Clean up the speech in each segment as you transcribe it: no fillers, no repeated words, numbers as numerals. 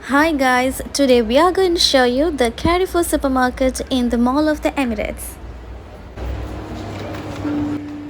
Hi guys, today we are going to show you the Carrefour supermarket in the Mall of the Emirates.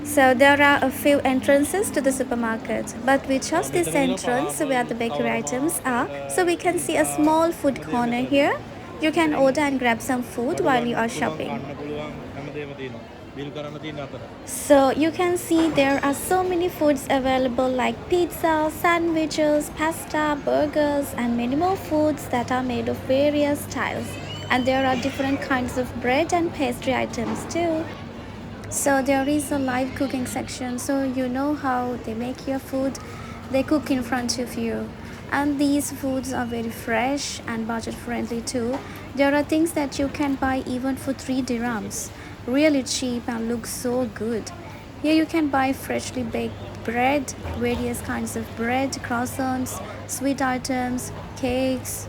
So there are a few entrances to the supermarket, but we chose this entrance where the bakery items are so we can see a small food corner here. You can order and grab some food while you are shopping. So you can see there are so many foods available like pizza, sandwiches, pasta, burgers and many more foods that are made of various styles. And there are different kinds of bread and pastry items too. So there is a live cooking section, so you know how they make your food. They cook in front of you, and these foods are very fresh and budget friendly too. There are things that you can buy even for 3 dirhams, really cheap and look so good. Here you can buy freshly baked bread, various kinds of bread, croissants, sweet items, cakes.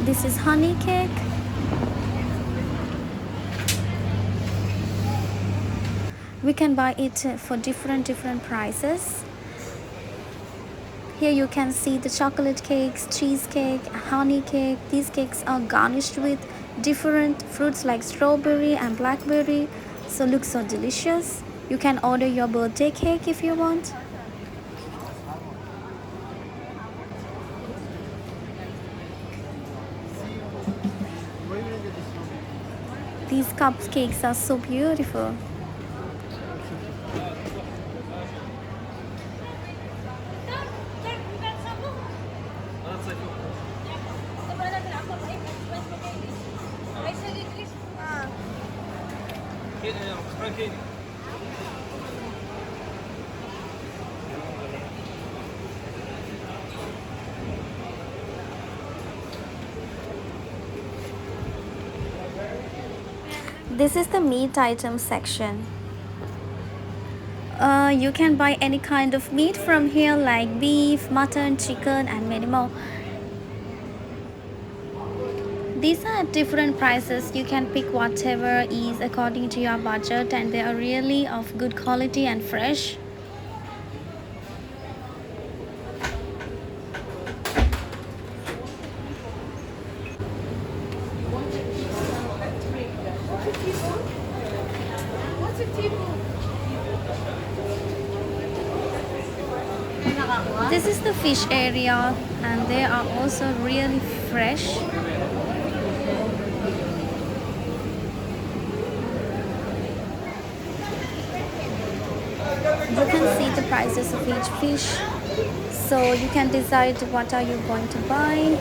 This is honey cake. We can buy it for different prices. Here you can see the chocolate cakes, cheesecake, honey cake. These cakes are garnished with different fruits like strawberry and blackberry, so looks so delicious. You can order your birthday cake if you want. These cupcakes are so beautiful. This is the meat item section. You can buy any kind of meat from here like beef, mutton, chicken and many more. These are at different prices. You can pick whatever is according to your budget and they are really of good quality and fresh. This is the fish area and they are also really fresh. You can see the prices of each fish, so you can decide what are you going to buy.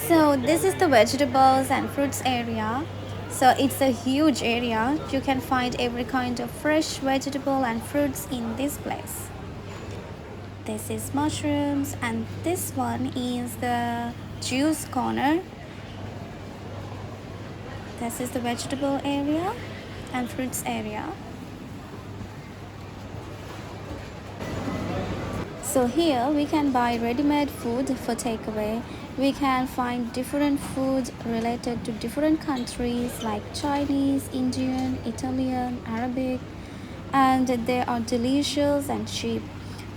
So this is the vegetables and fruits area. So it's a huge area. You can find every kind of fresh vegetable and fruits in this place. this is mushrooms, and this one is the juice corner. This is the vegetable area and fruits area. So here we can buy ready-made food for takeaway. We can find different foods related to different countries like Chinese, Indian, Italian, Arabic, and they are delicious and cheap.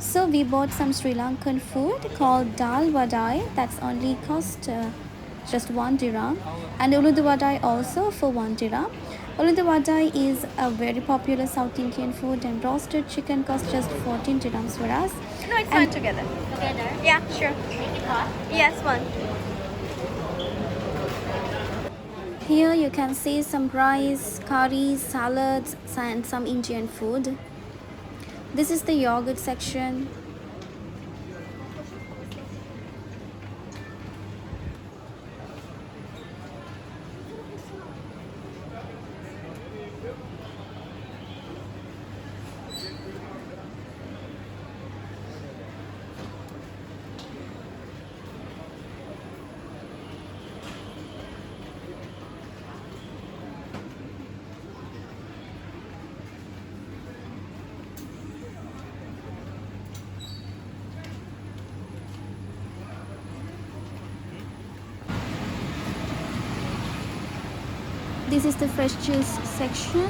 So we bought some Sri Lankan food called dal vadai that's only cost just 1 dirham, and ulundu vadai also for 1 dirham. Ulundu vadai is a very popular South Indian food, and roasted chicken costs just 14 dirhams for us. No, it's fine together. Together? Yeah, sure. Make it hot? Yes, one. Here you can see some rice, curries, salads, and some Indian food. This is the yogurt section. This is the fresh juice section.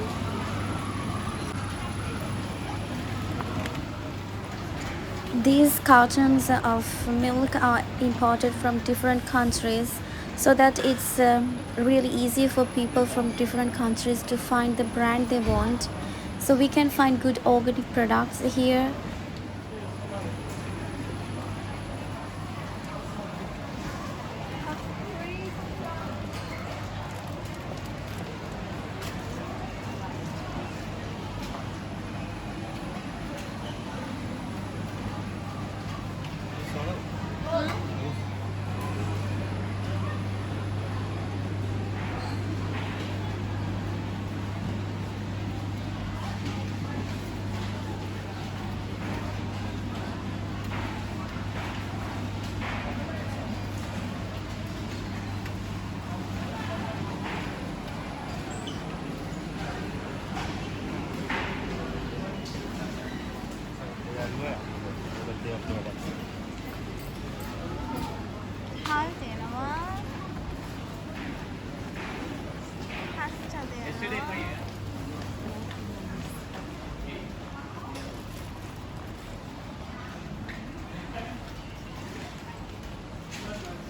These cartons of milk are imported from different countries, so that it's really easy for people from different countries to find the brand they want. So we can find good organic products here.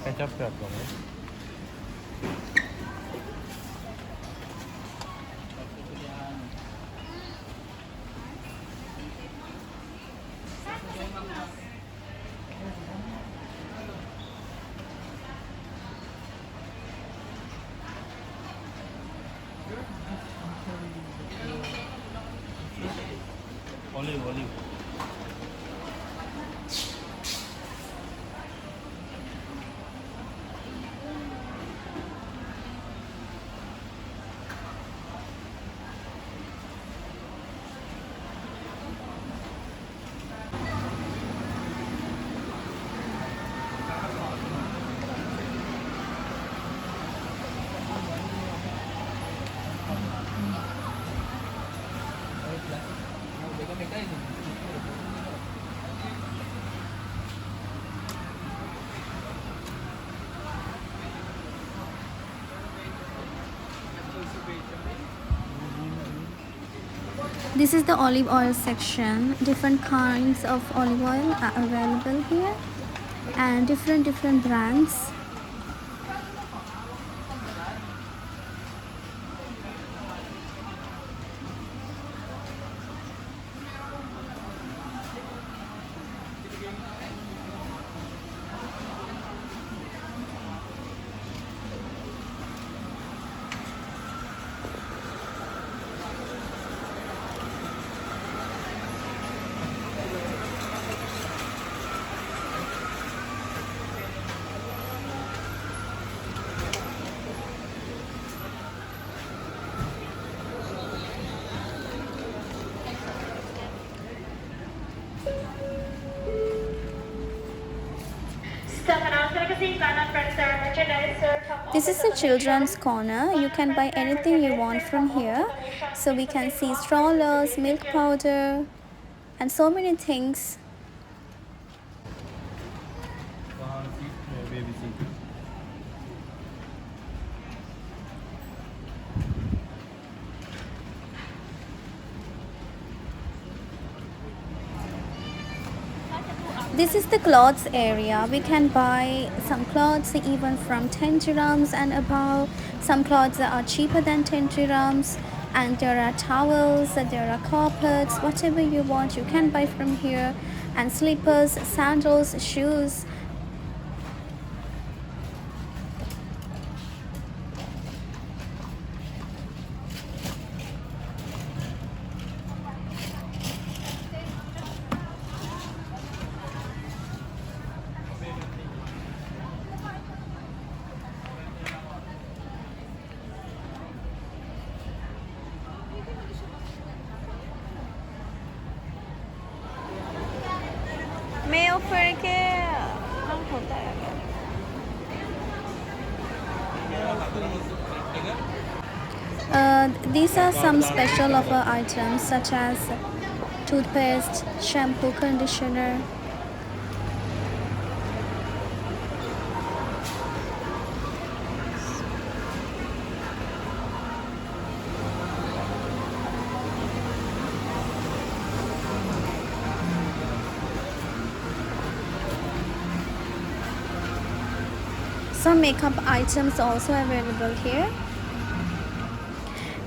Ketchup कर दो मैं olive This is the olive oil section. Different kinds of olive oil are available here, and different brands. This is the children's corner. You can buy anything you want from here. So we can see strollers, milk powder, and so many things. वहाँ seat baby seat This is the clothes area. We can buy some clothes even from 10 dirhams and above. Some clothes are cheaper than 10 dirhams. And there are towels, there are carpets, whatever you want, you can buy from here. And slippers, sandals, shoes. May offer के कम होता है These are some special offer items such as toothpaste, shampoo, conditioner. Some makeup items also available here.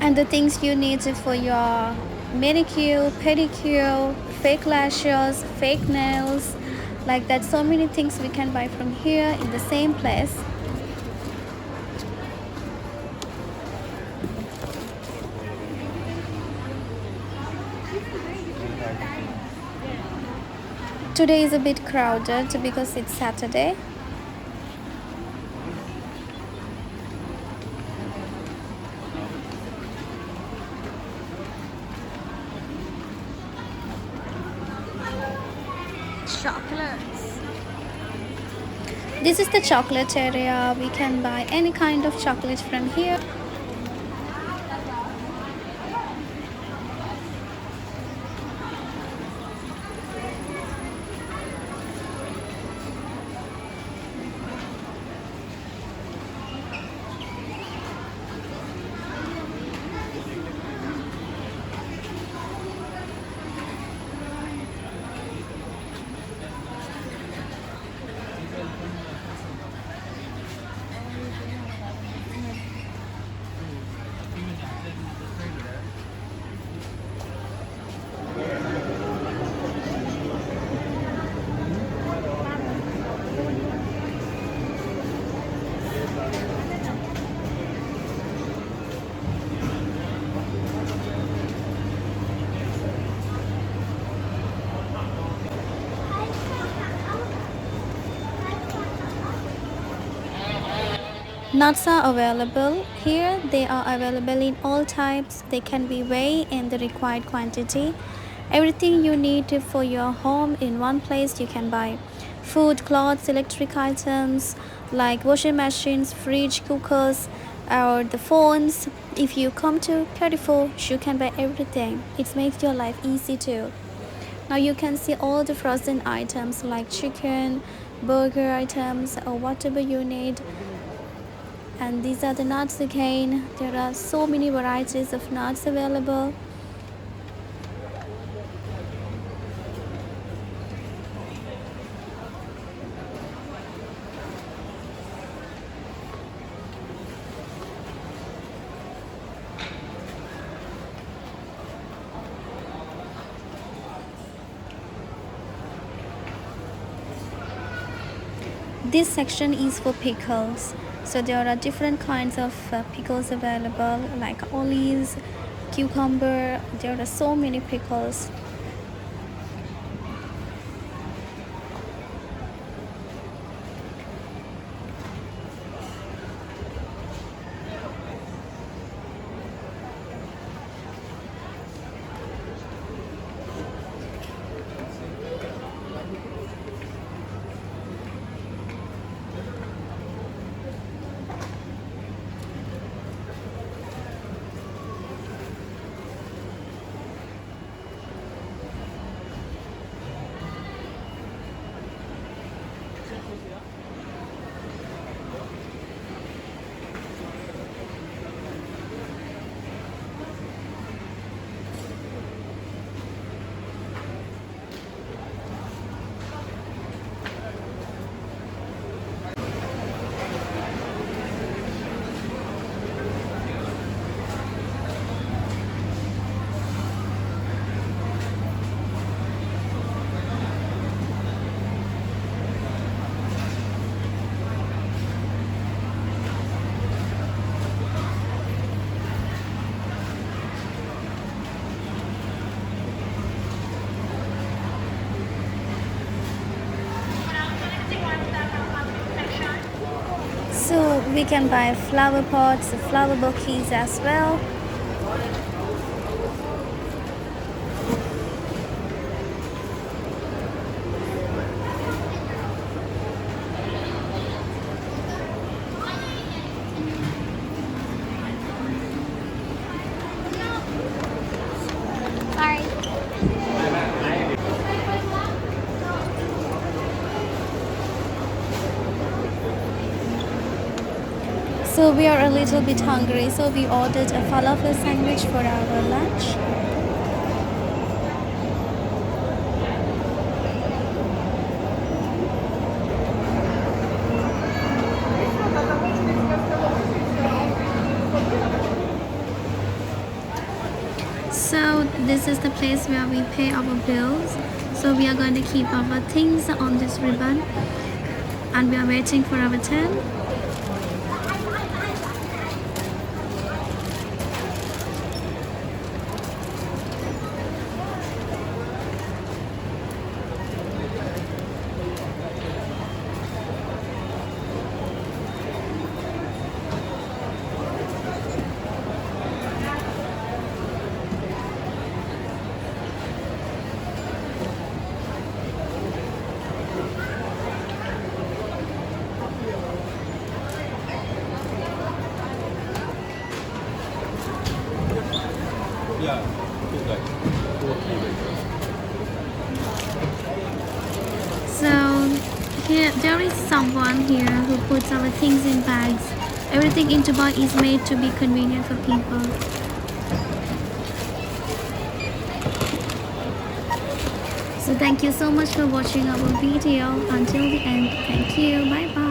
And the things you need for your manicure, pedicure, fake lashes, fake nails, like that. So many things we can buy from here in the same place. Today is a bit crowded because it's Saturday. Chocolates. This is the chocolate area. We can buy any kind of chocolate from here. Nuts are available here. They are available in all types. They can be weighed in the required quantity. Everything you need for your home in one place you can buy. Food, clothes, electric items like washing machines, fridge, cookers, or the phones. If you come to Carrefour, you can buy everything. It makes your life easy too. Now you can see all the frozen items like chicken, burger items, or whatever you need. And these are the nuts again. There are so many varieties of nuts available. This section is for pickles. So there are different kinds of pickles available like olives, cucumber. There are so many pickles. We can buy flower pots, flower bouquets as well. So we are a little bit hungry, so we ordered a falafel sandwich for our lunch. So this is the place where we pay our bills. So we are going to keep our things on this ribbon and we are waiting for our turn. Yeah, two guys. 4kDubai. So here there is someone here who puts our things in bags. Everything in Dubai is made to be convenient for people. So thank you so much for watching our video until the end. Thank you. Bye bye.